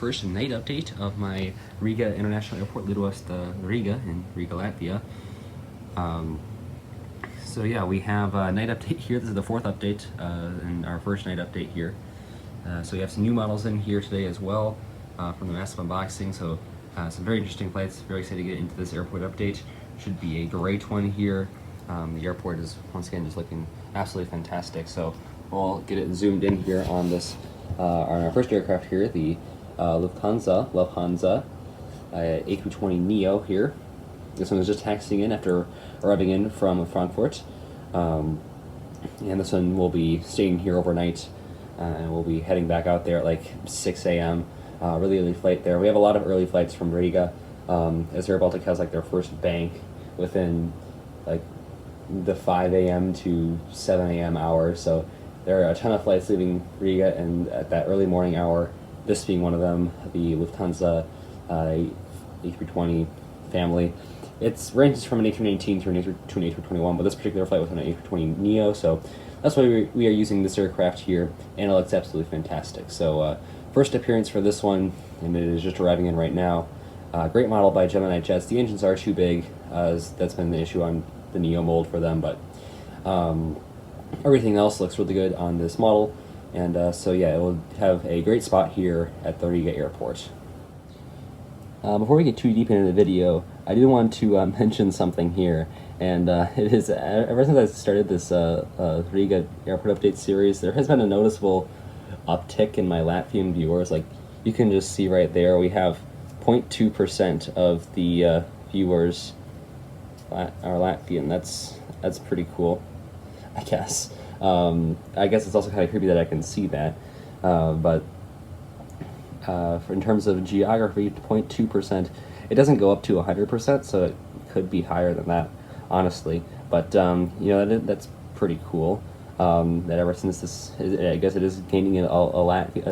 first night update of my Riga International Airport, Lidosta, Riga in Riga, Latvia. So yeah, we have a night update here. This is the fourth update and our first night update here. So we have some new models in here today as well from the massive unboxing. So some very interesting flights. Very excited to get into this airport update. Should be a great one here. The airport is once again just looking absolutely fantastic. So we'll get it zoomed in here on this on our first aircraft here, the Lovehansa A320neo here. This one is just taxiing in after arriving in from Frankfurt, and this one will be staying here overnight, and we'll be heading back out there at like 6 a.m. Really early flight there. We have a lot of early flights from Riga, as Air Baltic has like their first bank within like the 5 a.m. to 7 a.m. hour, so there are a ton of flights leaving Riga, and at that early morning hour, this being one of them, the Lufthansa A320 family. It ranges from an A319 to an A321, but this particular flight was an A320neo, so that's why we are using this aircraft here, and it looks absolutely fantastic. So first appearance for this one, and it is just arriving in right now. Great model by Gemini Jets. The engines are too big, as that's been the issue on the Neo mold for them, but everything else looks really good on this model, and so yeah, it will have a great spot here at the Riga airport. Before we get too deep into the video, I did want to mention something here, and it is, ever since I started this Riga airport update series, there has been a noticeable uptick in my Latvian viewers. Like, you can just see right there, we have 0.2% of the viewers are Latvian. That's pretty cool, I guess. I guess it's also kind of creepy that I can see that, but in terms of geography, 0.2%, it doesn't go up to 100%, so it could be higher than that, honestly. But you know, that's pretty cool. That ever since this, I guess it is gaining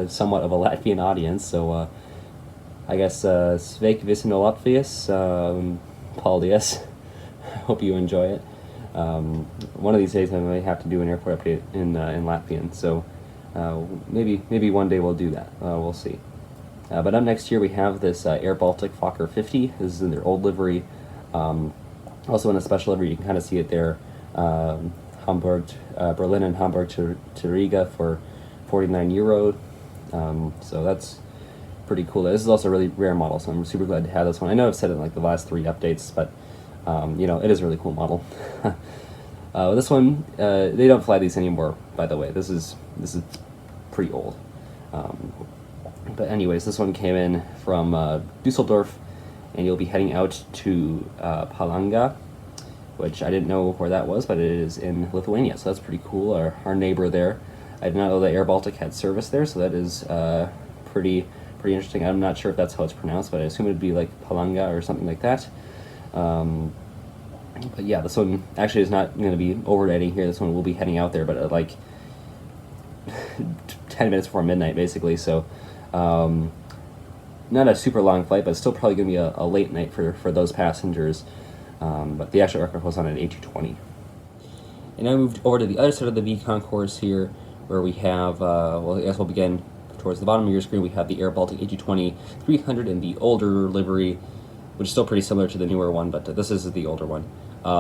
somewhat of a Latvian audience. So I guess sveiki visi no Latvijas, paldies. Hope you enjoy it. One of these days I may have to do an airport update in Latvian, so maybe one day we'll do that. We'll see. But up next here we have this Air Baltic Fokker 50. This is in their old livery. Also in a special livery, you can kind of see it there. Hamburg, Berlin and Hamburg to Riga for €49. So that's pretty cool. This is also a really rare model, so I'm super glad to have this one. I know I've said it in like the last 3 updates, but you know, it is a really cool model. This one, they don't fly these anymore, by the way. This is pretty old. But anyways, this one came in from Dusseldorf, and you'll be heading out to Palanga, which I didn't know where that was, but it is in Lithuania, so that's pretty cool. Our neighbor there. I did not know that Air Baltic had service there, so that is pretty interesting. I'm not sure if that's how it's pronounced, but I assume it would be like Palanga or something like that. But yeah, this one actually is not going to be overnighting here. This one will be heading out there, but at like 10 minutes before midnight, basically. So not a super long flight, but it's still probably going to be a late night for those passengers. But the actual aircraft was on an A220. And now I moved over to the other side of the V concourse here, where we have, well, I guess we'll begin towards the bottom of your screen. We have the Air Baltic A220-300 in the older livery, which is still pretty similar to the newer one, but this is the older one.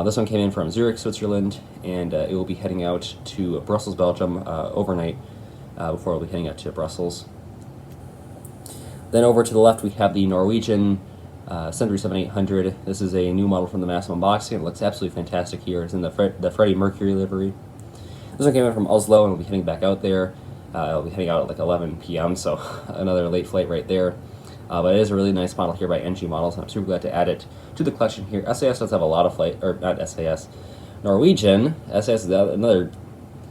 This one came in from Zurich, Switzerland, and it will be heading out to Brussels, Belgium overnight before we'll be heading out to Brussels. Then over to the left we have the Norwegian 737-800. This is a new model from the massive unboxing. It looks absolutely fantastic here. It's in the Freddie Mercury livery. This one came in from Oslo and we'll be heading back out there. We'll be heading out at like 11 p.m., so another late flight right there. But it is a really nice model here by NG Models, and I'm super glad to add it to the collection here. SAS does have a lot of or not SAS, Norwegian. SAS is another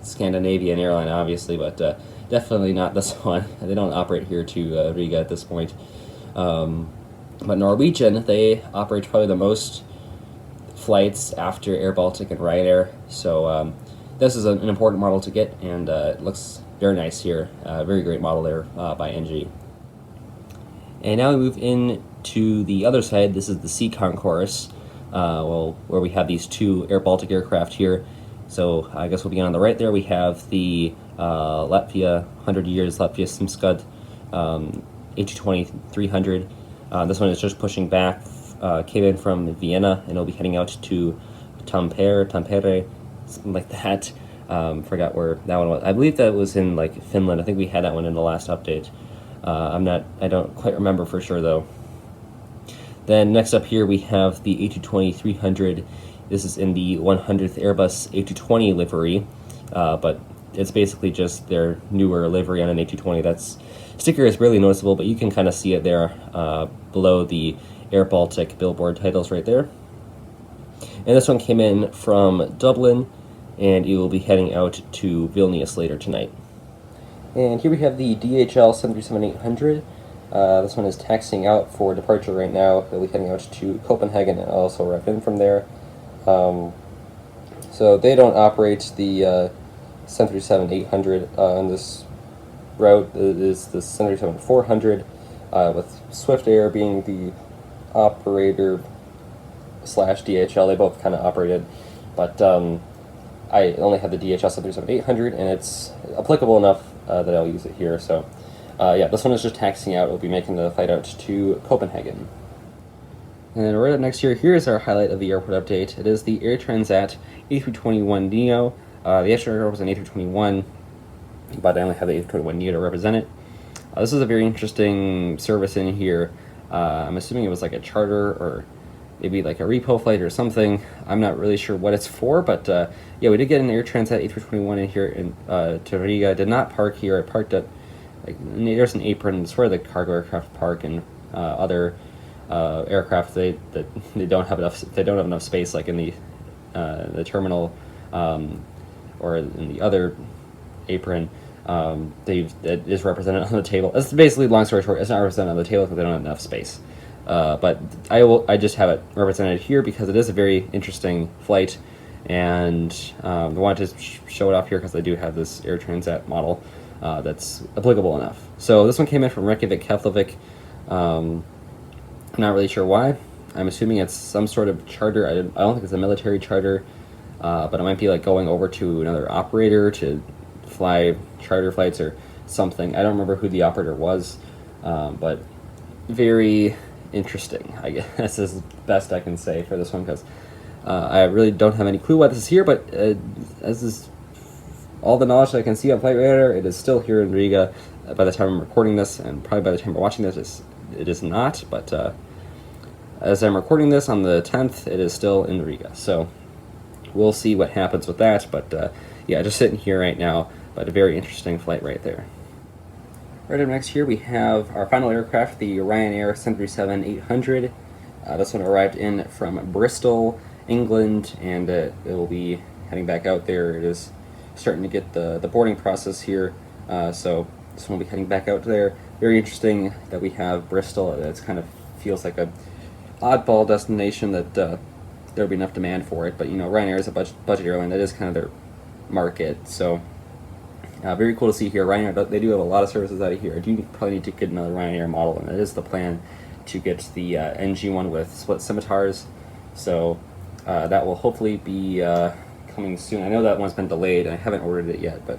Scandinavian airline, obviously, but definitely not this one. They don't operate here to Riga at this point. But Norwegian, they operate probably the most flights after Air Baltic and Ryanair, so this is an important model to get, and it looks very nice here. Very great model there by NG. And now we move in to the other side. This is the C concourse, where we have these 2 Air Baltic aircraft here. So I guess we'll begin on the right there. We have the Latvia 100 years Latvia Simskad A320-300. This one is just pushing back, came in from Vienna, and it'll be heading out to Tampere, something like that. Forgot where that one was. I believe that was in like Finland. I think we had that one in the last update. I don't quite remember for sure though. Then next up here we have the A320-300. This is in the 100th Airbus A220 livery, but it's basically just their newer livery on an A220. That's sticker is barely noticeable, but you can kind of see it there below the Air Baltic billboard titles right there. And this one came in from Dublin, and it will be heading out to Vilnius later tonight. And here we have the DHL 737-800. This one is taxiing out for departure right now. It'll be heading out to Copenhagen and also arrive in from there. So they don't operate the 737-800 on this route. It is the 737-400 with Swift Air being the operator slash DHL. They both kind of operated, but I only have the DHL 737-800, and it's applicable enough that I'll use it here. So yeah, this one is just taxiing out. We'll be making the flight out to Copenhagen. And then right up next here, here's our highlight of the airport update. It is the Air Transat A321neo. The extra aircraft was an A321, but I only have the A321neo to represent it. This is a very interesting service in here. I'm assuming it was like a charter or maybe like a repo flight or something. I'm not really sure what it's for, but yeah, we did get an Air Transat A321 in here to Riga. I did not park here. I parked at, like, there's an apron. It's where the cargo aircraft park, and other aircraft they don't have enough space, like in the terminal or in the other apron. It is represented on the table. It's basically, long story short, it's not represented on the table because they don't have enough space. But I just have it represented here because it is a very interesting flight, and I wanted to show it off here because I do have this Air Transat model that's applicable enough. So this one came in from Reykjavik Keflavik. I'm not really sure why. I'm assuming it's some sort of charter. I don't think it's a military charter, but it might be like going over to another operator to fly charter flights or something. I don't remember who the operator was, but very interesting, I guess, is the best I can say for this one, because I really don't have any clue why this is here, but as is all the knowledge that I can see on Flight Radar, it is still here in Riga by the time I'm recording this, and probably by the time we're watching this, it is not, but as I'm recording this on the 10th, it is still in Riga, so we'll see what happens with that, but yeah, just sitting here right now, but a very interesting flight right there. Right up next here we have our final aircraft, the Ryanair 737-800. This one arrived in from Bristol, England, and it will be heading back out there. It is starting to get the boarding process here, so this one will be heading back out there. Very interesting that we have Bristol. It kind of feels like a oddball destination that there'll be enough demand for it, but you know, Ryanair is a budget airline. That is kind of their market, so very cool to see here. Ryanair, they do have a lot of services out of here. I do probably need to get another Ryanair model, and it is the plan to get the NG one with split scimitars, so that will hopefully be coming soon. I know that one's been delayed, and I haven't ordered it yet, but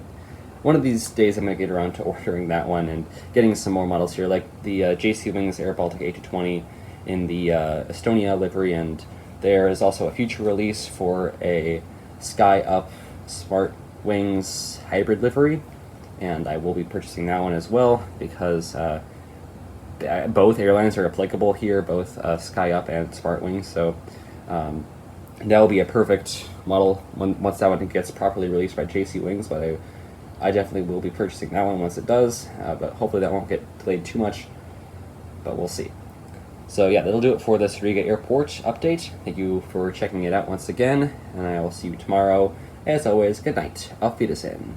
one of these days I'm going to get around to ordering that one and getting some more models here, like the JC Wings Air Baltic A220 in the Estonia livery, and there is also a future release for a Sky Up Smart Wings hybrid livery, and I will be purchasing that one as well because both airlines are applicable here, both Sky Up and Smart Wings, so that will be a perfect model once that one gets properly released by JC Wings, but I definitely will be purchasing that one once it does, but hopefully that won't get delayed too much, but we'll see. So yeah, that'll do it for this Riga Airport update. Thank you for checking it out once again, and I will see you tomorrow. As always, good night. Auf Wiedersehen.